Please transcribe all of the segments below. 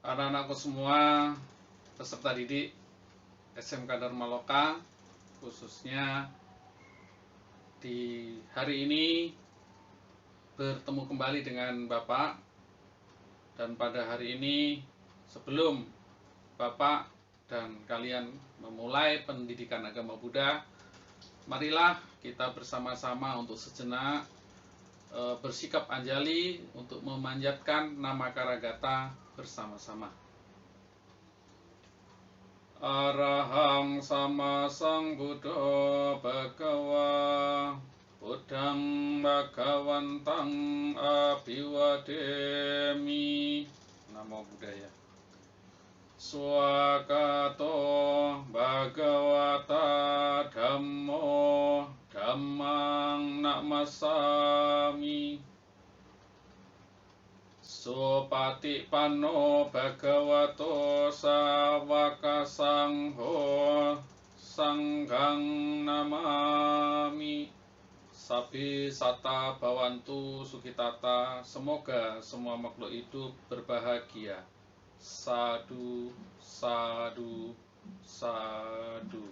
anak-anakku semua, peserta didik SMK Dharma Loka, khususnya di hari ini bertemu kembali dengan Bapak. Dan pada hari ini, sebelum Bapak dan kalian memulai pendidikan agama Buddha, marilah kita bersama-sama untuk sejenak bersikap anjali untuk memanjatkan nama Karagata bersama-sama. Arahang sama Sambuddho Bhagava Buddhang Bhagawantang Abhiwademi. Namo Buddhaya. Swagato Bhagavata Dhammo Dhammang Namasami. Supatipanno Bhagavato Sawaka Sangho Sanghang Namami. Sabi Sata Bhawantu Sukitata. Semoga semua makhluk hidup berbahagia. Sadu, sadu, sadu.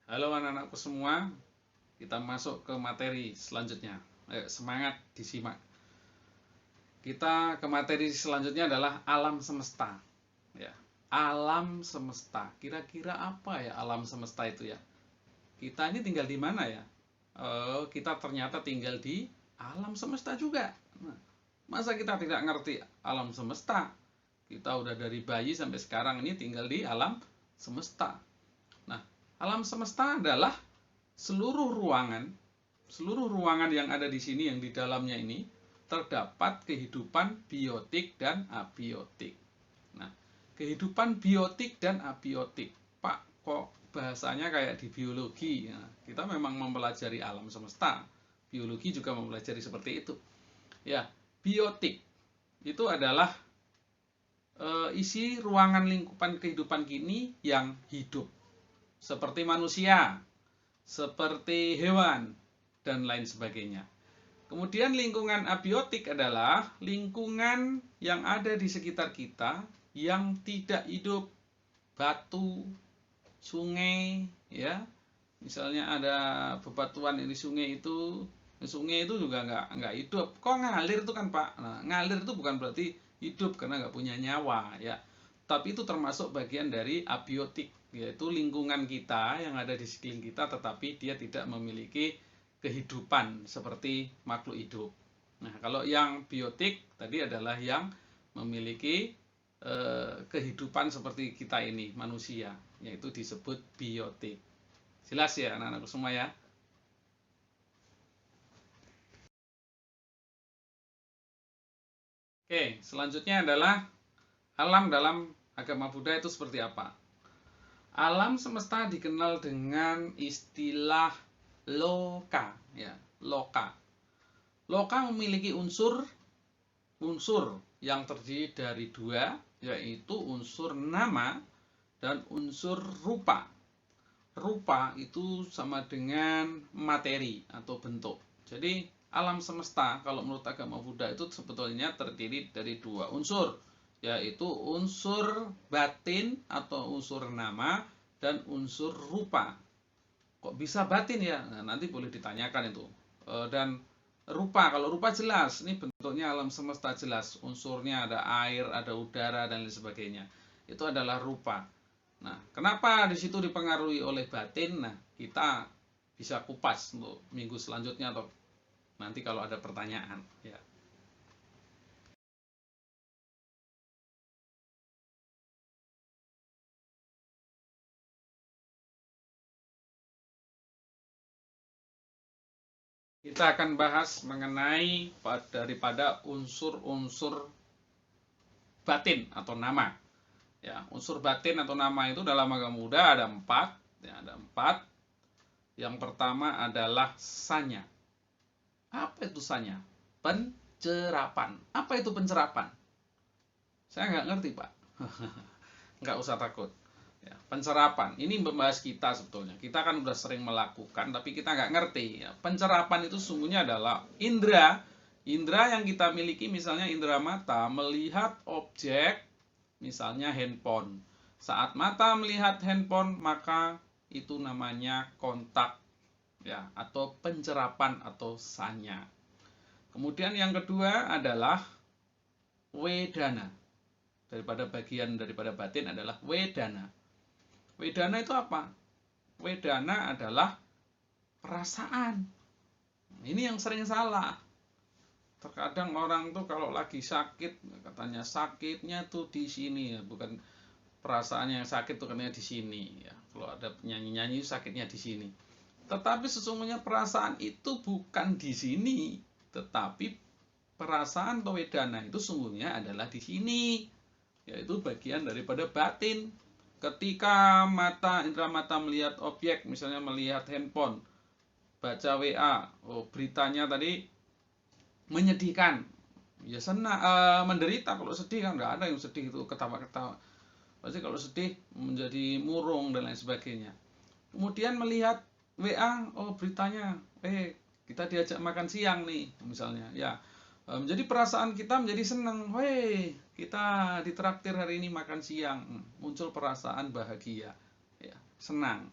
Halo anak-anakku semua, kita masuk ke materi selanjutnya. Ayo semangat disimak. Kita ke materi selanjutnya adalah alam semesta. Ya, alam semesta. Kira-kira apa ya alam semesta itu ya? Kita ini tinggal di mana ya? Kita ternyata tinggal di alam semesta juga. Nah, masa kita tidak ngerti alam semesta? Kita udah dari bayi sampai sekarang ini tinggal di alam semesta. Nah, alam semesta adalah seluruh ruangan yang ada di sini, yang di dalamnya ini terdapat kehidupan biotik dan abiotik. Nah, kehidupan biotik dan abiotik. Pak, kok bahasanya kayak di biologi? Nah, kita memang mempelajari alam semesta. Biologi juga mempelajari seperti itu. Ya, biotik itu adalah isi ruangan lingkupan kehidupan kini yang hidup. Seperti manusia, seperti hewan, dan lain sebagainya. Kemudian lingkungan abiotik adalah lingkungan yang ada di sekitar kita yang tidak hidup. Batu, sungai, ya. Misalnya ada bebatuan di sungai itu juga nggak hidup. Kok ngalir itu kan Pak? Nah, ngalir itu bukan berarti hidup karena nggak punya nyawa, ya. Tapi itu termasuk bagian dari abiotik, yaitu lingkungan kita yang ada di sekeliling kita tetapi dia tidak memiliki kehidupan seperti makhluk hidup. Nah, kalau yang biotik tadi adalah yang memiliki kehidupan seperti kita ini, manusia, yaitu disebut biotik. Jelas ya anak-anakku semua ya? Oke, selanjutnya adalah alam dalam agama Buddha itu seperti apa? Alam semesta dikenal dengan istilah loka, ya, loka. Loka memiliki unsur yang terdiri dari dua, yaitu unsur nama dan unsur rupa. Rupa itu sama dengan materi atau bentuk. Jadi alam semesta kalau menurut agama Buddha itu sebetulnya terdiri dari dua unsur, yaitu unsur batin atau unsur nama dan unsur rupa. Kok bisa batin ya? Nah, nanti boleh ditanyakan itu. Dan rupa, kalau rupa jelas, ini bentuknya alam semesta jelas, unsurnya ada air, ada udara dan lain sebagainya. Itu adalah rupa. Nah, kenapa di situ dipengaruhi oleh batin? Nah, kita bisa kupas untuk minggu selanjutnya atau nanti kalau ada pertanyaan ya. Kita akan bahas mengenai daripada unsur-unsur batin atau nama. Ya, unsur batin atau nama itu dalam agama Buddha ada 4. Ya, ada 4. Yang pertama adalah sanya. Apa itu sanya? Pencerapan. Apa itu pencerapan? Saya nggak ngerti, Pak. Nggak usah takut. Ya, pencerapan ini membahas kita sebetulnya. Kita kan udah sering melakukan, tapi kita nggak ngerti. Ya, pencerapan itu sungguhnya adalah indera yang kita miliki, misalnya indera mata melihat objek, misalnya handphone. Saat mata melihat handphone, maka itu namanya kontak, ya, atau pencerapan atau sanya. Kemudian yang kedua adalah wedana. Bagian daripada batin adalah wedana. Wedana itu apa? Wedana adalah perasaan. Ini yang sering salah. Terkadang orang tuh kalau lagi sakit, katanya sakitnya tuh di sini, ya, bukan perasaannya yang sakit tuh katanya di sini. Ya, kalau ada penyanyi-nyanyi sakitnya di sini. Tetapi sesungguhnya perasaan itu bukan di sini, tetapi perasaan atau wedana itu sungguhnya adalah di sini, yaitu bagian daripada batin. Ketika indera mata melihat objek, misalnya melihat handphone, baca WA, beritanya tadi menyedihkan, ya senang, menderita. Kalau sedih kan nggak ada yang sedih itu ketawa-ketawa. Pasti kalau sedih menjadi murung dan lain sebagainya. Kemudian melihat WA, beritanya, kita diajak makan siang nih, misalnya, ya. Jadi perasaan kita menjadi senang, kita ditraktir hari ini makan siang, muncul perasaan bahagia, ya, senang.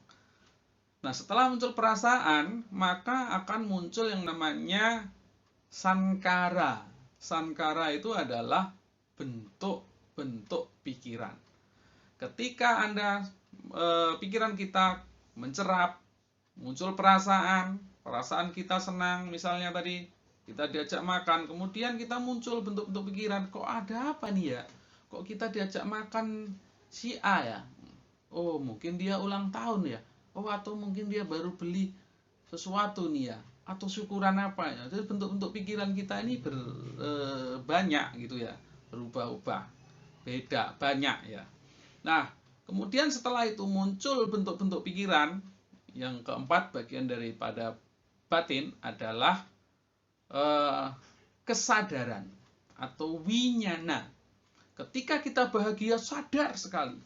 Nah, setelah muncul perasaan, maka akan muncul yang namanya sankara. Sankara itu adalah bentuk-bentuk pikiran. Ketika pikiran kita mencerap, muncul perasaan kita senang, misalnya tadi kita diajak makan, kemudian kita muncul bentuk-bentuk pikiran, kok ada apa nih ya? Kok kita diajak makan si A ya? Oh, mungkin dia ulang tahun ya? Oh, atau mungkin dia baru beli sesuatu nih ya? Atau syukuran apa ya? Jadi bentuk-bentuk pikiran kita ini banyak gitu ya, berubah-ubah, beda, banyak ya. Nah, kemudian setelah itu muncul bentuk-bentuk pikiran, yang keempat bagian daripada batin adalah kesadaran atau winyana. Ketika kita bahagia, sadar sekali.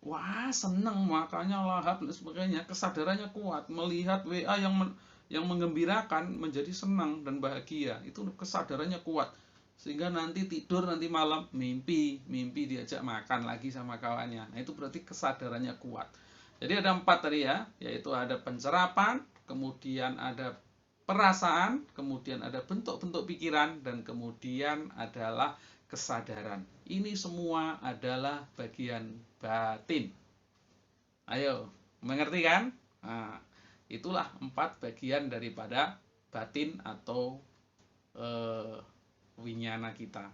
Wah, senang, makanya lahap dan sebagainya. Kesadarannya kuat. Melihat WA yang menggembirakan menjadi senang dan bahagia. Itu kesadarannya kuat. Sehingga nanti tidur, nanti malam mimpi diajak makan lagi sama kawannya. Nah, itu berarti kesadarannya kuat. Jadi ada 4 tadi ya, yaitu ada pencerapan, kemudian ada perasaan, kemudian ada bentuk-bentuk pikiran, dan kemudian adalah kesadaran. Ini semua adalah bagian batin. Ayo, mengerti kan? Nah, itulah 4 bagian daripada batin atau winyana kita.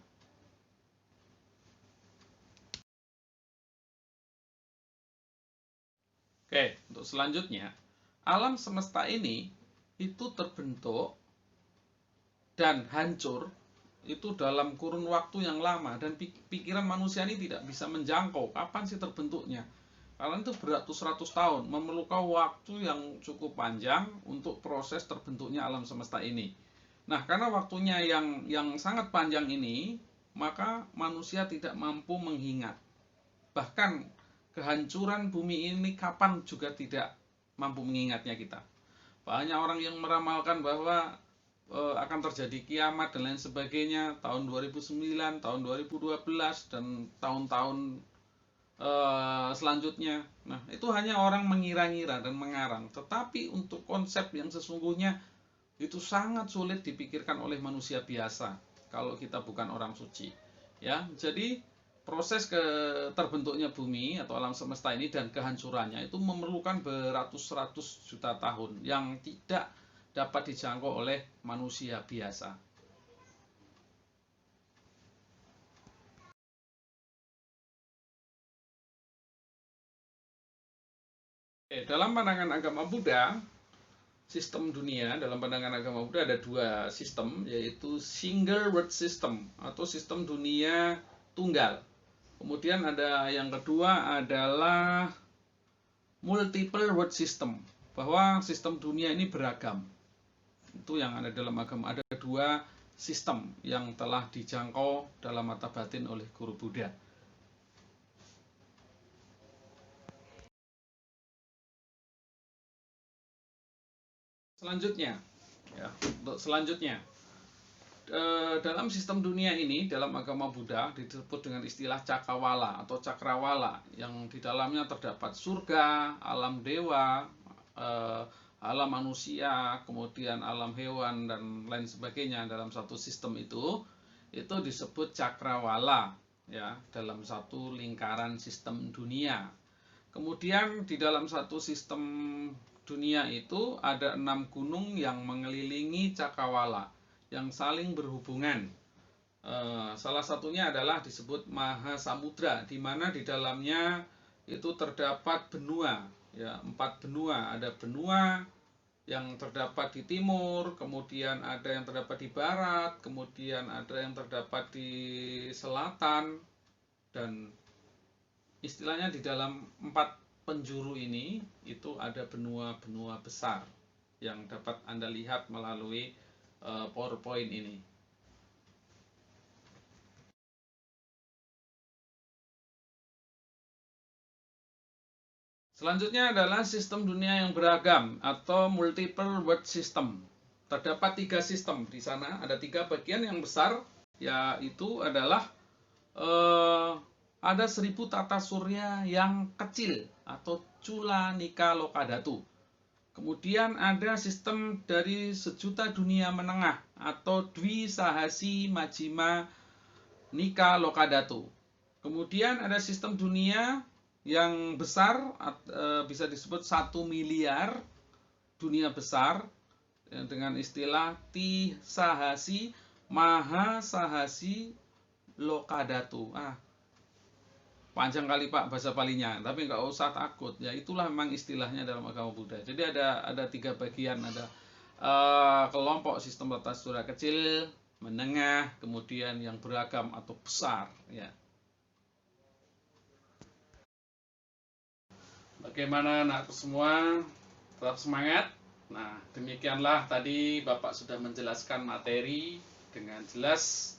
Oke, untuk selanjutnya, alam semesta ini itu terbentuk dan hancur itu dalam kurun waktu yang lama, dan pikiran manusia ini tidak bisa menjangkau kapan sih terbentuknya, karena itu beratus-ratus tahun, memerlukan waktu yang cukup panjang untuk proses terbentuknya alam semesta ini. Nah, karena waktunya yang sangat panjang ini, maka manusia tidak mampu mengingat, bahkan kehancuran bumi ini kapan juga tidak mampu mengingatnya kita. Banyak orang yang meramalkan bahwa akan terjadi kiamat dan lain sebagainya tahun 2009, tahun 2012 dan tahun-tahun selanjutnya. Nah, itu hanya orang mengira-ngira dan mengarang. Tetapi untuk konsep yang sesungguhnya itu sangat sulit dipikirkan oleh manusia biasa kalau kita bukan orang suci. Ya, jadi proses terbentuknya bumi atau alam semesta ini dan kehancurannya itu memerlukan beratus-ratus juta tahun yang tidak dapat dijangkau oleh manusia biasa. Dalam pandangan agama Buddha, sistem dunia dalam pandangan agama Buddha ada dua sistem, yaitu single world system atau sistem dunia tunggal. Kemudian ada yang kedua adalah multiple world system, bahwa sistem dunia ini beragam. Itu yang ada dalam agama. Ada dua sistem yang telah dijangkau dalam mata batin oleh guru Buddha. Selanjutnya, untuk selanjutnya, dalam sistem dunia ini, dalam agama Buddha disebut dengan istilah cakrawala atau cakrawala, yang di dalamnya terdapat surga, alam dewa, alam manusia, kemudian alam hewan dan lain sebagainya. Dalam satu sistem itu disebut cakrawala, ya, dalam satu lingkaran sistem dunia. Kemudian di dalam satu sistem dunia itu ada 6 gunung yang mengelilingi cakrawala yang saling berhubungan. Salah satunya adalah disebut Mahasamudra, di mana di dalamnya itu terdapat benua, ya, 4 benua. Ada benua yang terdapat di timur, kemudian ada yang terdapat di barat, kemudian ada yang terdapat di selatan, dan istilahnya di dalam 4 penjuru ini itu ada benua-benua besar yang dapat Anda lihat melalui PowerPoint ini. Selanjutnya adalah sistem dunia yang beragam atau multiple world system. Terdapat 3 sistem di sana, ada 3 bagian yang besar, yaitu adalah ada 1000 tata surya yang kecil atau Cula Nika Lokadatu. Kemudian ada sistem dari 1.000.000 dunia menengah atau Dwi Sahasi Majima Nika Lokadatu. Kemudian ada sistem dunia yang besar, bisa disebut 1 miliar dunia besar, dengan istilah Ti Sahasi Maha Sahasi Lokadatu. Panjang kali Pak bahasa Palinya, tapi nggak usah takut, ya itulah memang istilahnya dalam agama Buddha. Jadi ada 3 bagian, ada kelompok sistem tata surya kecil, menengah, kemudian yang beragam atau besar, ya. Bagaimana anakku semua? Tetap semangat. Nah, demikianlah tadi Bapak sudah menjelaskan materi dengan jelas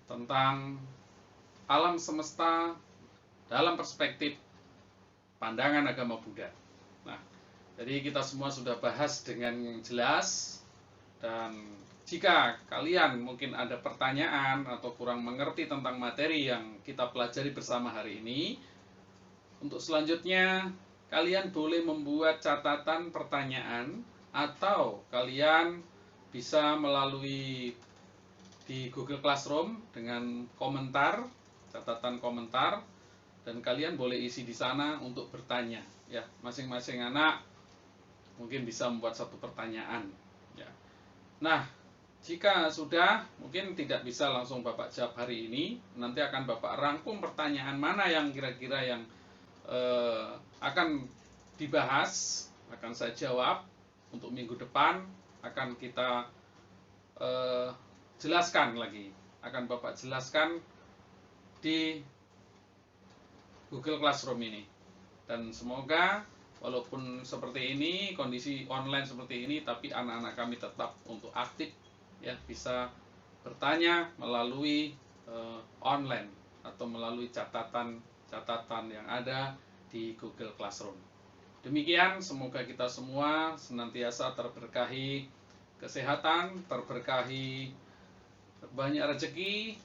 tentang alam semesta dalam perspektif pandangan agama Buddha. Nah, jadi kita semua sudah bahas dengan jelas, dan jika kalian mungkin ada pertanyaan atau kurang mengerti tentang materi yang kita pelajari bersama hari ini, untuk selanjutnya kalian boleh membuat catatan pertanyaan atau kalian bisa melalui di Google Classroom dengan komentar, catatan komentar, dan kalian boleh isi di sana untuk bertanya, ya. Masing-masing anak mungkin bisa membuat satu pertanyaan, ya. Nah, jika sudah, mungkin tidak bisa langsung Bapak jawab hari ini, nanti akan Bapak rangkum pertanyaan mana yang kira-kira yang akan dibahas, akan saya jawab untuk minggu depan, akan kita jelaskan lagi, akan Bapak jelaskan di Google Classroom ini. Dan semoga walaupun seperti ini, kondisi online seperti ini, tapi anak-anak kami tetap untuk aktif, ya, bisa bertanya melalui online atau melalui catatan yang ada di Google Classroom. Demikian, semoga kita semua senantiasa terberkahi kesehatan, terberkahi banyak rezeki,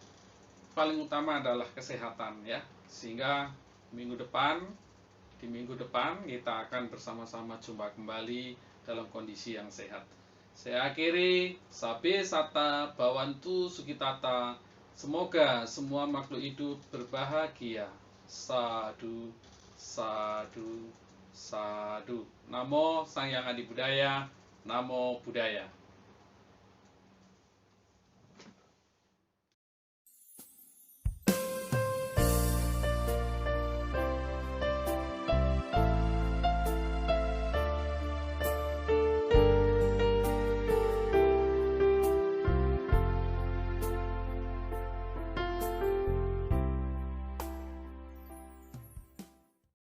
paling utama adalah kesehatan, ya. Sehingga di minggu depan kita akan bersama-sama jumpa kembali dalam kondisi yang sehat. Saya akhiri, sabe sata bawantu sukitata, Semoga semua makhluk hidup berbahagia. Sadu, sadu, sadu. Namo Sang Hyang Adi Budaya. Namo Buddhaya.